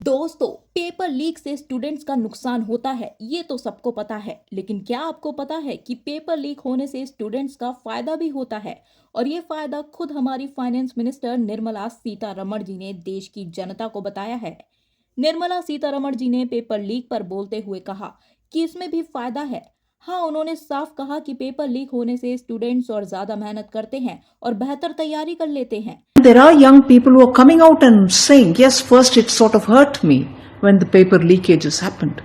दोस्तों, paper leak से students का नुकसान होता है, ये तो सबको पता है। लेकिन क्या आपको पता है कि पेपर लीक होने से स्टूडेंट्स का फायदा भी होता है? और ये फायदा खुद हमारी फाइनेंस मिनिस्टर निर्मला सीतारमण जी ने देश की जनता को बताया है। निर्मला सीतारमण जी ने पेपर लीक पर बोलते हुए कहा कि इसमें भी फायदा है। हाँ, उन्होंने साफ कहा कि पेपर लीक होने से स्टूडेंट्स और ज्यादा मेहनत करते हैं और बेहतर तैयारी कर लेते हैं। There are young people who are coming out and saying, yes, first it sort of hurt me when the paper leakages happened.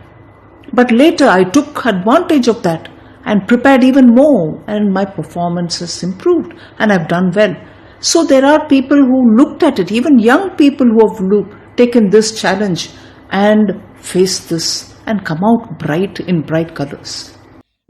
But later I took advantage of that and prepared even more, and my performance has improved and I've done well. So there are people who looked at it, even young people who have taken this challenge and faced this and come out bright in bright colors.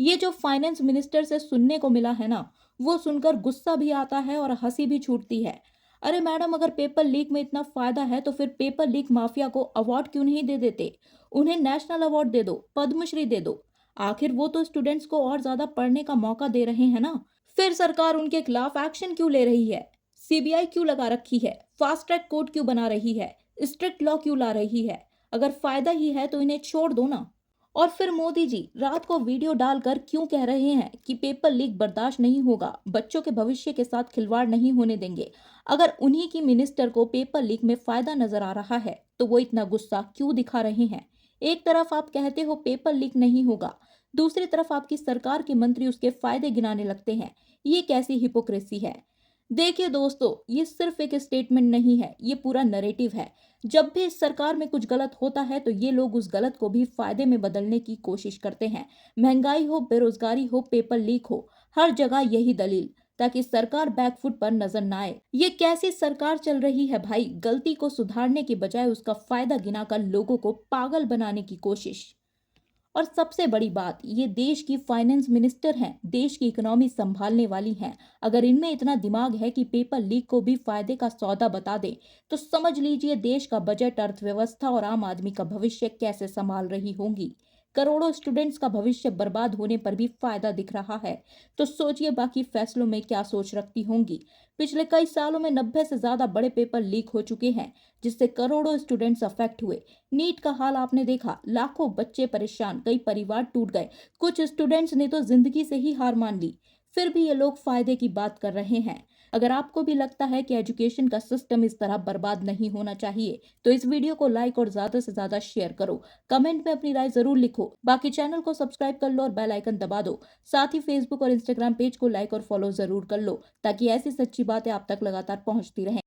ये जो finance minister से सुनने को मिला है ना, वो सुनकर गुस्सा भी आता है और हंसी भी छूटती है। अरे मैडम, अगर पेपर लीक में इतना फायदा है तो फिर पेपर लीक माफिया को अवार्ड क्यों नहीं दे देते? उन्हें नेशनल अवार्ड दे दो, पद्मश्री दे दो। आखिर वो तो स्टूडेंट्स को और ज्यादा पढ़ने का मौका दे रहे हैं ना। फिर सरकार उनके खिलाफ एक्शन क्यों ले रही है? सीबीआई क्यों लगा रखी है? फास्ट ट्रैक कोर्ट क्यों बना रही है? स्ट्रिक्ट लॉ क्यों ला रही है? अगर फायदा ही है तो इन्हें छोड़ दो ना। और फिर मोदी जी रात को वीडियो डालकर क्यों कह रहे हैं कि पेपर लीक बर्दाश्त नहीं होगा, बच्चों के भविष्य के साथ खिलवाड़ नहीं होने देंगे? अगर उन्हीं की मिनिस्टर को पेपर लीक में फायदा नजर आ रहा है तो वो इतना गुस्सा क्यों दिखा रहे हैं? एक तरफ आप कहते हो पेपर लीक नहीं होगा, दूसरी तरफ आपकी सरकार के मंत्री उसके फायदे गिनाने लगते हैं। ये कैसी हिपोक्रेसी है? देखिए दोस्तों, ये सिर्फ एक स्टेटमेंट नहीं है, ये पूरा नरेटिव है। जब भी इस सरकार में कुछ गलत होता है तो ये लोग उस गलत को भी फायदे में बदलने की कोशिश करते हैं। महंगाई हो, बेरोजगारी हो, पेपर लीक हो, हर जगह यही दलील, ताकि सरकार बैकफुट पर नजर न आए। ये कैसी सरकार चल रही है भाई? गलती को सुधारने के बजाय उसका फायदा गिनाकर लोगों को पागल बनाने की कोशिश। और सबसे बड़ी बात, ये देश की फाइनेंस मिनिस्टर हैं, देश की इकोनॉमी संभालने वाली हैं। अगर इनमें इतना दिमाग है कि पेपर लीक को भी फायदे का सौदा बता दे, तो समझ लीजिए देश का बजट, अर्थव्यवस्था और आम आदमी का भविष्य कैसे संभाल रही होंगी। करोड़ों स्टूडेंट्स का भविष्य बर्बाद होने पर भी फायदा दिख रहा है, तो सोचिए बाकी फैसलों में क्या सोच रखती होंगी। पिछले कई सालों में 90 से ज्यादा बड़े पेपर लीक हो चुके हैं, जिससे करोड़ों स्टूडेंट्स अफेक्ट हुए। नीट का हाल आपने देखा, लाखों बच्चे परेशान, कई परिवार टूट गए, कुछ स्टूडेंट्स ने तो जिंदगी से ही हार मान ली। फिर भी ये लोग फायदे की बात कर रहे हैं। अगर आपको भी लगता है कि एजुकेशन का सिस्टम इस तरह बर्बाद नहीं होना चाहिए, तो इस वीडियो को लाइक और ज्यादा से ज्यादा शेयर करो। कमेंट में अपनी राय जरूर लिखो। बाकी चैनल को सब्सक्राइब कर लो और बेल आइकन दबा दो। साथ ही फेसबुक और इंस्टाग्राम पेज को लाइक और फॉलो जरूर कर लो, ताकि ऐसी सच्ची बातें आप तक लगातार पहुंचती रहें।